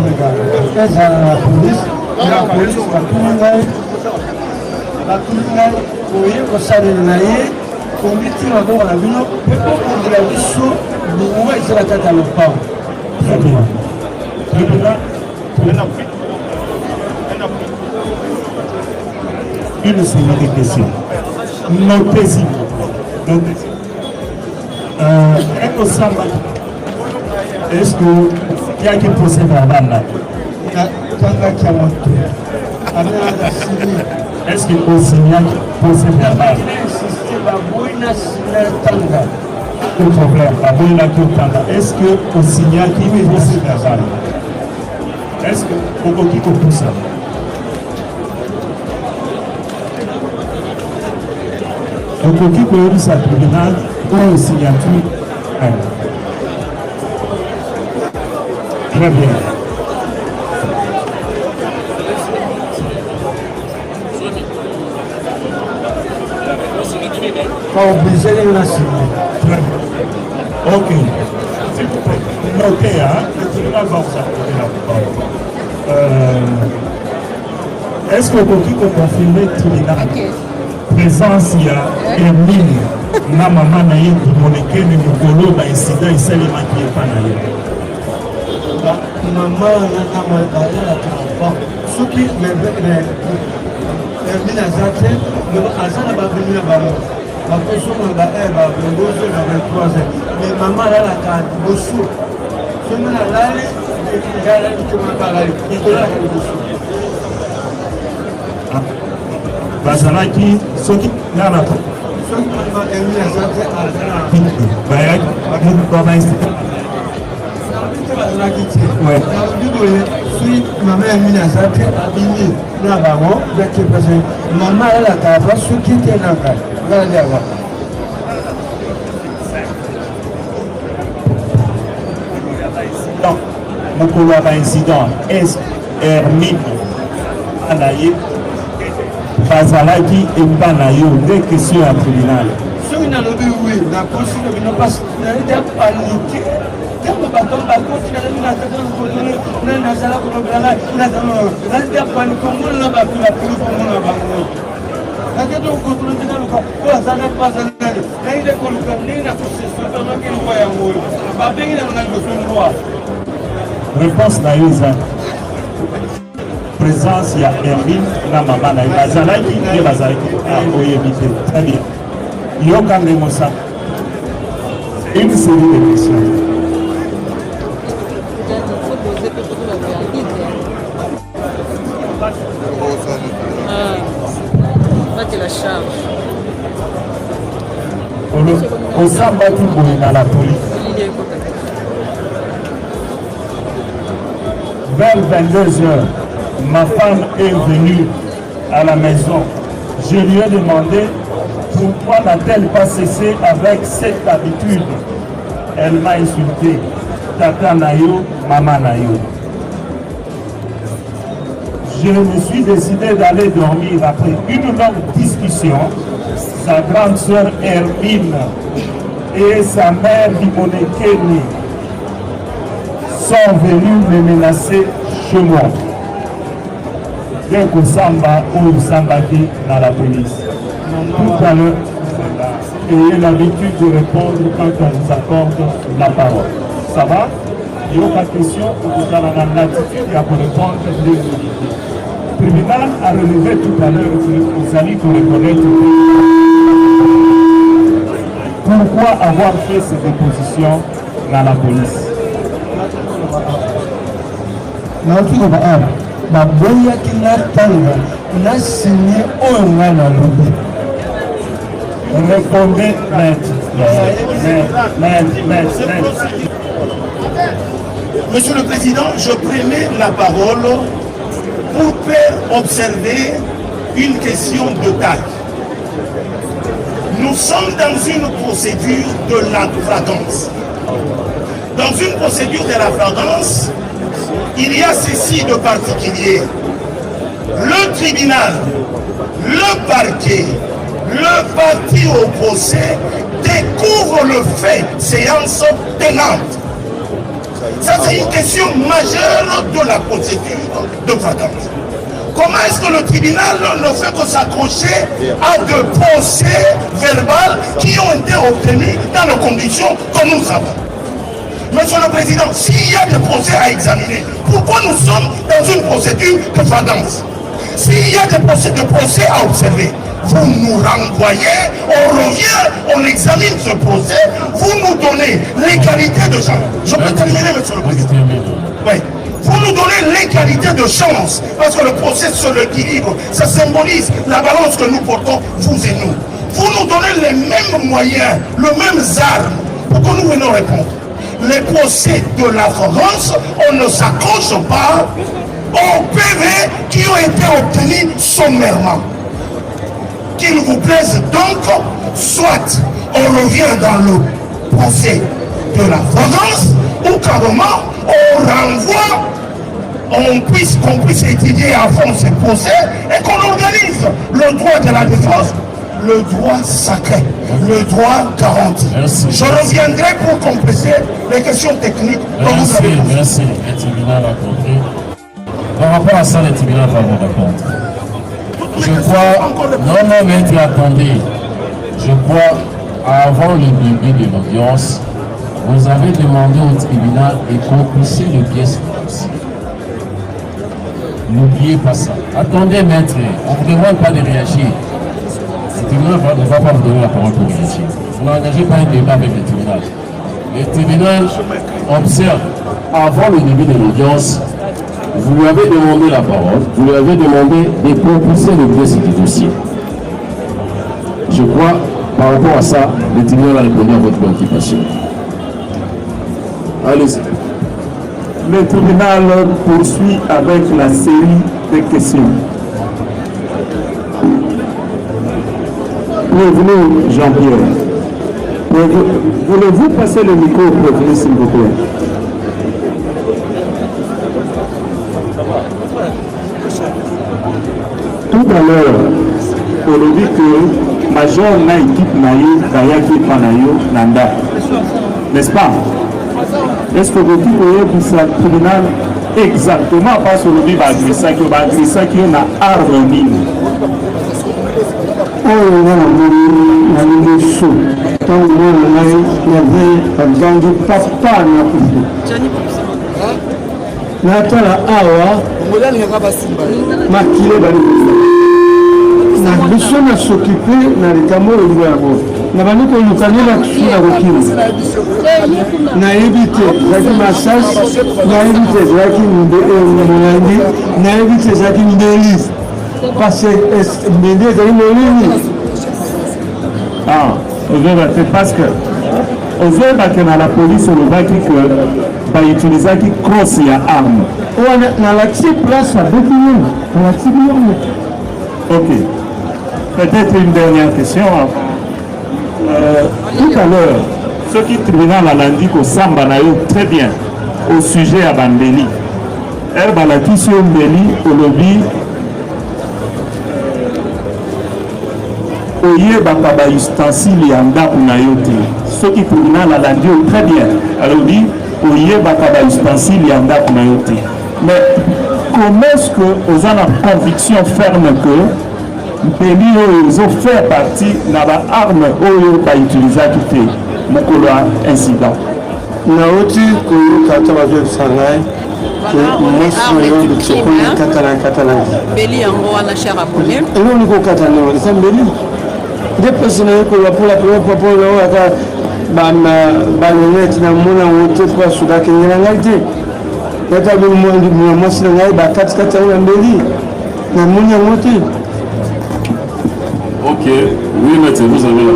une série de questions. Notez-y. Est-ce qu'il y a qui procède à la est-ce qu'il faut signer procède à la le problème, est-ce que au signal qui est procède à la est-ce que vous pouvez tout ça? Donc, on dit que ça tribunal pour une signature. Très bien. Pas obligé de la signer. Très bien. Ok. S'il vous plaît, notez, le tribunal va vous appeler. Est-ce que vous pouvez confirmer le tribunal? Présence il y a Hermine na maman na ye moneke ni mukolo ba incident isali maki pa na ye maman na mama la trompa soki Hermine azate azana ba venu na ba ba koso na ba ba bongozo na 23 ans mais maman la ka bosu soki na lale ngala ki ma ba la ki la bosu bazalaki soki nana to bayaki baba institut soki mama Hermine azate abimi na bango baki parce mama alalaka ava soki te na ngai ngala liawa donc mokolo ya baincident est Hermine anaye bazalaki epa na yo nde question ya tribunal soki nalobi wi nakosi bino pasi naleta panike ntango bato bakoti nazala kolobelanga naleta panike omonana bapilapili komona bango nakete okotolo ntina luka oyo azala bazalali nayinde koluka ndenge nakosesotanaki lokwa yango oyo babengi nango na liboso ndroit réponse na yo eza présence ya Hermine na mama na ye bazalaki ye bazalaki oyebi te très bien yokanga mosa une série de questions la charge osambaki boye na la police vers 22h ma femme est venue à la maison. Je lui ai demandé pourquoi n'a-t-elle pas cessé avec cette habitude. Elle m'a insulté. Tata Nayo, Mama Nayo. Je me suis décidé d'aller dormir après une longue discussion. Sa grande sœur Hermine et sa mère Limonekeni sont venus me menacer chez moi. Dès que Samba ou Sambaki dans la police. Tout à l'heure, ayez l'habitude de répondre quand on vous accorde la parole. Ça va? Il n'y a pas de question, vous avez l'attitude à vous répondre. Le tribunal a relevé tout à l'heure que vous allez reconnaître pourquoi avoir fait ces dépositions dans la police. Répondez, maître. Monsieur le Président, je prenais la parole pour faire observer une question de taille. Nous sommes dans une procédure de la flagrance. Dans une procédure de la flagrance, il y a ceci de particulier. Le tribunal, le parquet, le parti au procès découvre le fait, séance tenante. Ça, c'est une question majeure de la procédure de flagrance. Comment est-ce que le tribunal ne fait que s'accrocher à de procès verbaux qui ont été obtenus dans les conditions que nous avons? Monsieur le Président, s'il y a des procès à examiner, pourquoi nous sommes dans une procédure de flagrance? S'il y a des procès à observer, vous nous renvoyez, on revient, on examine ce procès, vous nous donnez l'égalité de chance. Je peux terminer, Monsieur le Président? Oui. Vous nous donnez l'égalité de chance, parce que le procès sur l'équilibre, ça symbolise la balance que nous portons, vous et nous. Vous nous donnez les mêmes moyens, les mêmes armes, pour que nous venions répondre. Les procès de la France, on ne s'accroche pas aux PV qui ont été obtenus sommairement. Qu'il vous plaise donc, soit on revient dans le procès de la France, ou carrément on renvoie, qu'on puisse étudier à fond ces procès et qu'on organise le droit de la défense, le droit sacré, le droit garanti. Merci. Je reviendrai pour compléter les questions techniques. Merci. Le tribunal a compris. Par rapport à ça, le tribunal va vous répondre. Je crois, non, mais attendez. Je crois, avant le début de l'audience, vous avez demandé au tribunal et compulsé les pièces de dossier. N'oubliez pas ça. Attendez, maître, on ne vous demande pas de réagir. Le tribunal ne va pas vous donner la parole pour réagir. Vous n'engagez pas un débat avec le tribunal. Le tribunal observe, avant le début de l'audience, vous lui avez demandé la parole, vous lui avez demandé de compulser les pièces du dossier. Je crois, par rapport à ça, le tribunal a répondu à votre préoccupation. Allez-y. Le tribunal poursuit avec la série de questions. Prévenez Jean-Pierre. Voulez-vous passer le micro au prévenu, s'il vous plaît? Tout à l'heure, on a dit que Major na équipe naïe, Dayaki Panayo, Nanda. N'est-ce pas? Est-ce que vous dites que le tribunal exactement pas sur le livre agressé qui est na harmonie? Oh non, on est chaud. Tant que on avait vendu papa na tala awa makile bali na biso na s'occuper na likambo oyo yango na bandi kolukanela kusuna kokima nayebi te ezalaki masasi nayebi te ezalaki molandi nayebi te ezalaki mbeli parce mbeli ezali molini parce que ozoyebake na la police olobaki ke bautilisaki cross ya arme nalakisi place abeti nini nalakisi biloko. Ok. Peut-être une dernière question. Tout à l'heure, ce qui tribunal a dit qu'au Samba n'a eu très bien au sujet à Bandeli. Balakisi Mbeli au lobby. Oye bakaba ustensile ya ndaku na yo te. Ce qui tribunal a dit très bien. Alors dit oye bakaba ustensile ya ndaku na yo te. Mais comment est-ce que vous avez la conviction ferme que mbeli oyo ezofaire partie na baarme oyo bautilisaki te mokolo ya incident. nauti koyoka ata bazwebisa ngai mwasi na yo likokoli katala mbeli yango wana cher abone eloko likokata ndenge eza mbeli nde mpasi na ye koloba mpola papa oyo aka banoneti na mona yango te mpo asuka akengela ngai te ata bimwa mwasi na ngai bakatikati yango na mbeli na moni yango te. Ok, oui, maître, vous avez la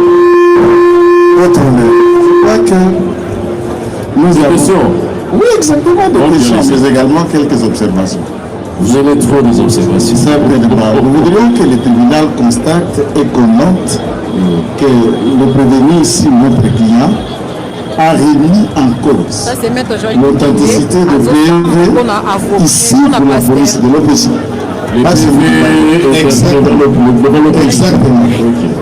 Votre honneur, je crois que nous avons... questions. Oui, exactement, des questions, mais également quelques observations. Vous avez trop des observations. Nous voudrions que le tribunal constate et qu'on note que le prévenu ici, notre client, a remis en cause l'authenticité de BV ici pour la police de l'opposition. Exactement.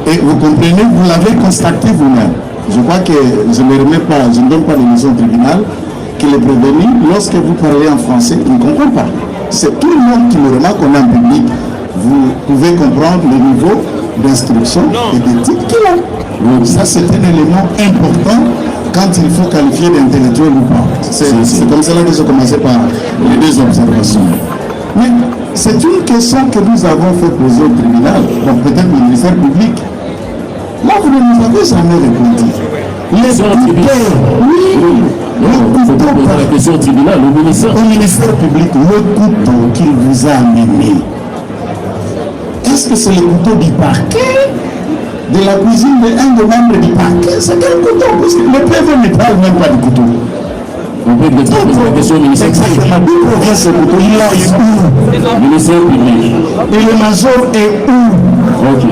Et vous comprenez, vous l'avez constaté vous-même. Je crois que je ne remets pas, je ne donne pas l'émission au tribunal, que le prévenu, lorsque vous parlez en français, il ne comprend pas. C'est tout le monde qui le remarque qu'on est en public. Vous pouvez comprendre le niveau d'instruction et d'éthique qu'il a. Donc ça, c'est un élément important quand il faut qualifier d'intellectuel ou pas. C'est comme cela que j'ai commencé par les deux observations. Mais c'est une question que nous avons fait poser au tribunal, donc peut-être le ministère public. Là, vous ne nous avez jamais répondu. Les couteurs, oui, le couteau, la question au tribunal, au ministère public, le couteau qu'il vous a amené, est-ce que c'est le couteau du parquet, de la cuisine d'un des membres du parquet? C'est quel couteau? Parce que le PV ne parle même pas du couteau. On peut poser la question au ministère public. Exactement. D'où provient ce couteau? Il est où? Ministère public. Et le major est où? Ok.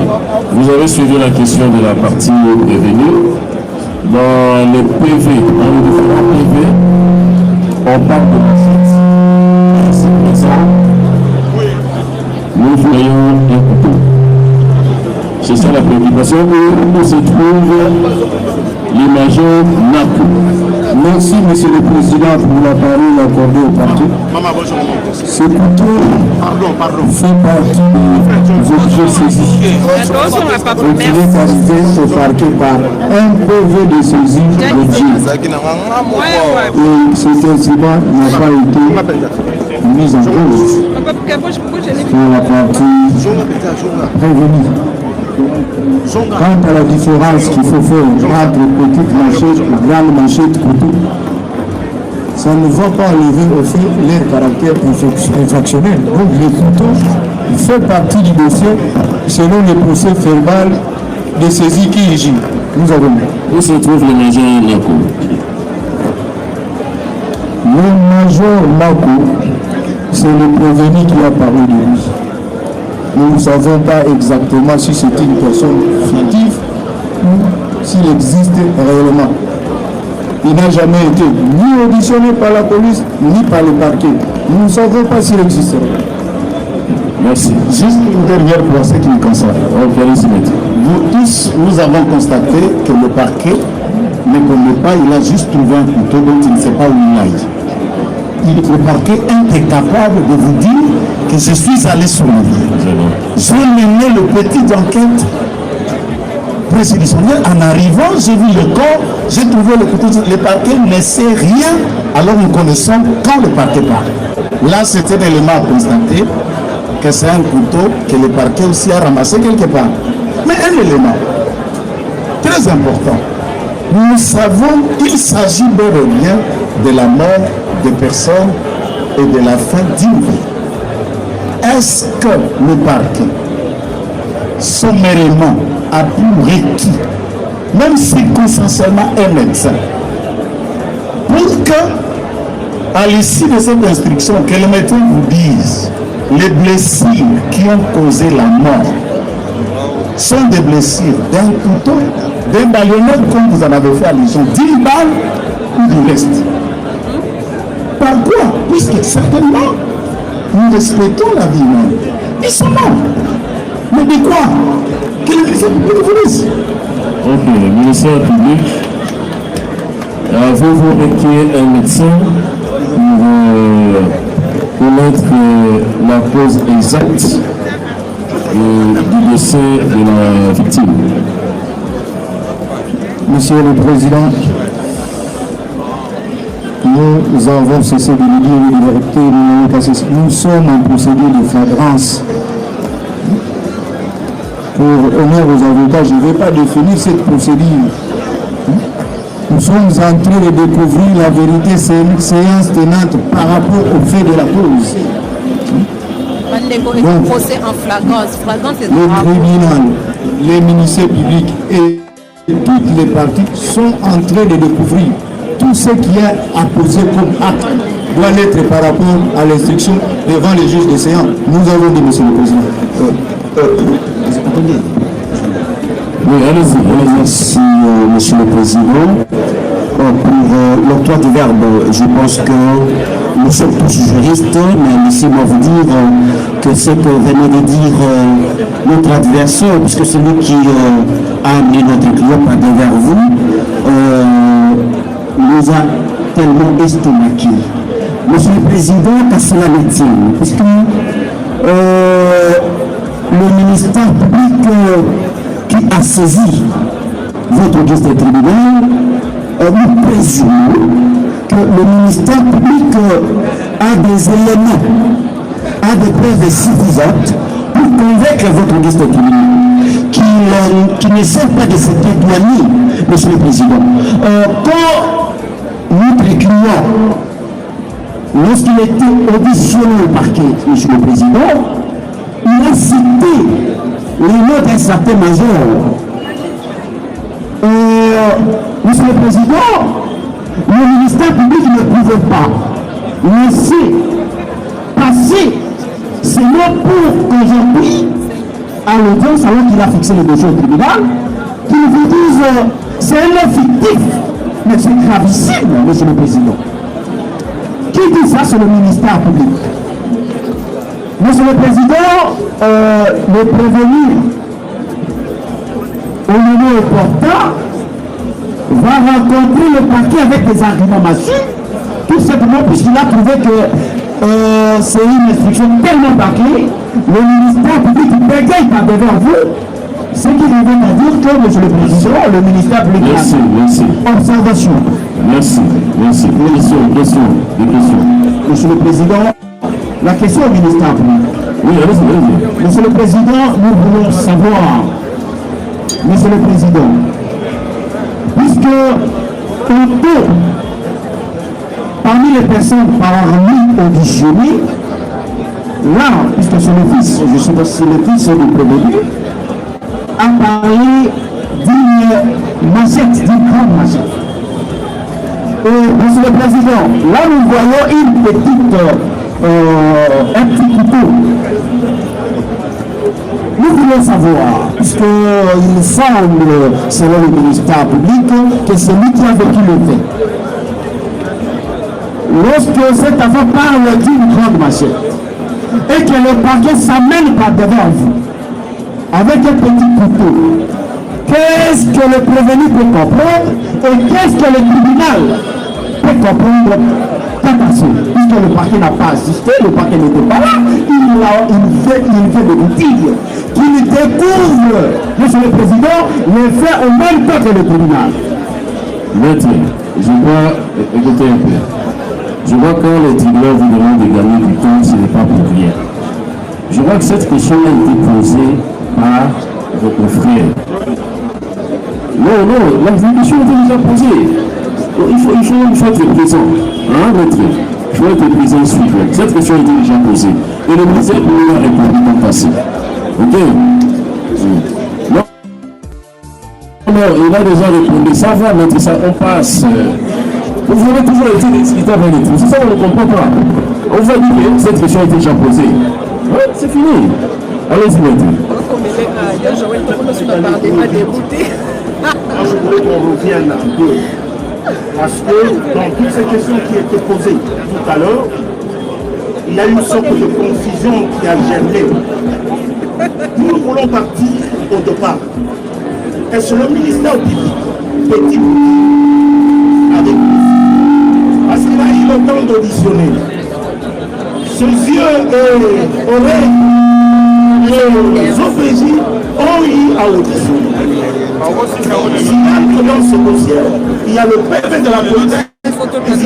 Vous avez suivi la question de la partie prévenue. Dans les PV, dans les différents PV, on parle de la suite. C'est présent. Nous voyons un couteau. C'est ça la préoccupation où se trouve l'imageur Napo. Merci, Monsieur le Président, pour la parole accordée au parti. Ce couteau fait partie des objets saisis. Il est arrivé au parquet par un PV de saisie de Dieu. Et cet incident n'a pas été mis en cause pour la partie prévenue. Quant à la différence qu'il faut faire entre petite machette ou grande machette couteau, ça ne va pas enlever au fait leur caractère infractionnel. Donc le couteau fait partie du dossier selon le procès verbal de saisie qui est nous avons. Où se trouve le major Nako? Le major Nako, c'est le prévenu qui a parlé de lui. Nous ne savons pas exactement si c'est une personne fictive ou s'il existe réellement. Il n'a jamais été ni auditionné par la police ni par le parquet. Nous ne savons pas s'il existe. Merci. Juste une dernière pour ce qui me concerne. Vous tous, nous avons constaté que le parquet ne connaît pas, il a juste trouvé un couteau dont il ne sait pas où il aille. Le parquet est incapable de vous dire que je suis allé sur le lieu. J'ai mené le petit enquête précédentielle. En arrivant, j'ai vu le corps, j'ai trouvé le couteau. Le parquet ne sait rien, alors nous connaissons quand le parquet parle. Là, c'est un élément à constater que c'est un couteau que le parquet aussi a ramassé quelque part. Mais un élément très important. Nous savons qu'il s'agit bel et bien de la mort des personnes et de la fin d'une vie. Est-ce que le parquet, sommairement, a pu requis, même circonstanciellement un médecin, pour que, à l'issue de cette instruction, que le médecin vous dise les blessures qui ont causé la mort sont des blessures d'un couteau, d'un baïonnette comme vous en avez fait allusion, 10 balles ou du reste? Par quoi? Puisque certainement, nous respectons la vie humaine. Ils sont morts. Mais de quoi? Quel est le public vous dise? Ok, le ministère public, avez-vous requis un médecin pour connaître la cause exacte du décès de la victime. Monsieur le Président, nous avons cessé de nous dire les vérités, parce que nous sommes en procédure de flagrance. Pour honneur aux avocats, je ne vais pas définir cette procédure. Nous sommes en train de découvrir la vérité, c'est une séance tenante par rapport au fait de la cause. Donc, procès en flagrance. Le tribunal, les ministères publics et toutes les parties sont en train de découvrir tout ce qui est apposé comme acte doit l'être par rapport à l'instruction devant les juges de séance. Nous avons dit, Monsieur le Président. Oui, allez-y. Merci, Monsieur le Président. Pour l'octroi du verbe, je pense que nous sommes tous juristes, mais laissez-moi vous dire que ce que venait de dire notre adversaire, puisque c'est lui qui a amené notre client par devers vous, nous a tellement estomaqué. Monsieur le Président, qu'à cela me tienne, puisque le ministère public qui a saisi votre audience de tribunal, nous présumons que le ministère public a des éléments, a des preuves suffisantes pour convaincre votre audience de tribunal qui ne sert pas de se dédouaner, Monsieur le Président. Quand notre client, lorsqu'il était auditionné au parquet, Monsieur le Président, il a cité les noms d'un certain major. Monsieur le Président, le ministère public ne pouvait pas laisser passer ces mots pour qu'aujourd'hui, à l'audience, alors qu'il a fixé le dossier au tribunal, qu'il vous dise c'est un nom fictif. Mais c'est gravissime, Monsieur le Président. Qui dit ça, c'est le ministère public. Monsieur le Président, le prévenu au moment opportun va rencontrer le parquet avec des arguments massifs, tout simplement puisqu'il a trouvé que c'est une instruction tellement bâclée, le ministère public bégaye par devant vous, ce qui revient à dire que, Monsieur le Président, le ministère public a observation. Merci. Question. Monsieur le Président, la question au ministère public. Oui, allez-y. Monsieur le Président, nous voulons savoir, Monsieur le Président, puisque on peut, parmi les personnes parmi auditionnées, là, puisque c'est le fils, je sais pas si c'est le fils du prévenu, a parlé d'une machette, d'une grande machette. Et Monsieur le Président, là nous voyons une petite, un petit couteau. Nous voulons savoir, puisqu'il semble, selon le ministère public, que c'est lui qui a vécu le fait. Lorsque cet enfant parle d'une grande machette et que le parquet s'amène par devant vous avec un petit couteau, qu'est-ce que le prévenu peut comprendre et qu'est-ce que le tribunal peut comprendre? Puisque le parquet n'a pas assisté, le parquet n'était pas là, il fait de vous dire qu'il découvre, Monsieur le Président, les faits au même temps que le tribunal. Maître, je vois, écoutez un peu, je vois quand le tribunal vous demande de gagner du temps, ce n'est pas pour rien. Je vois que cette question a été posée par votre frère. Non, la question a été déjà posée. Il faut être présent. Hein, maître? Il faut être présent suivre. Cette question a été déjà posée. Et le ministère public a répondu dans le passé. Ok? Non, il a déjà répondu. Ça va, maître, ça, on passe. Vous avez toujours été discuté avec les trucs. C'est ça, on ne comprend pas. On va dire que cette question a été déjà posée. Ouais, c'est fini. Allez-y, maître. Je voulais qu'on revienne un peu. Parce que dans toutes ces questions qui étaient posées tout à l'heure, il y a une sorte de confusion qui a germé. Nous voulons partir au départ. Est-ce le ministère public peut-il avec nous? Parce qu'il a eu le temps d'auditionner. Ses yeux et oreilles nos OPJ ont eu à l'audition. S'il y a dans ce dossier, il y a le PV de la police.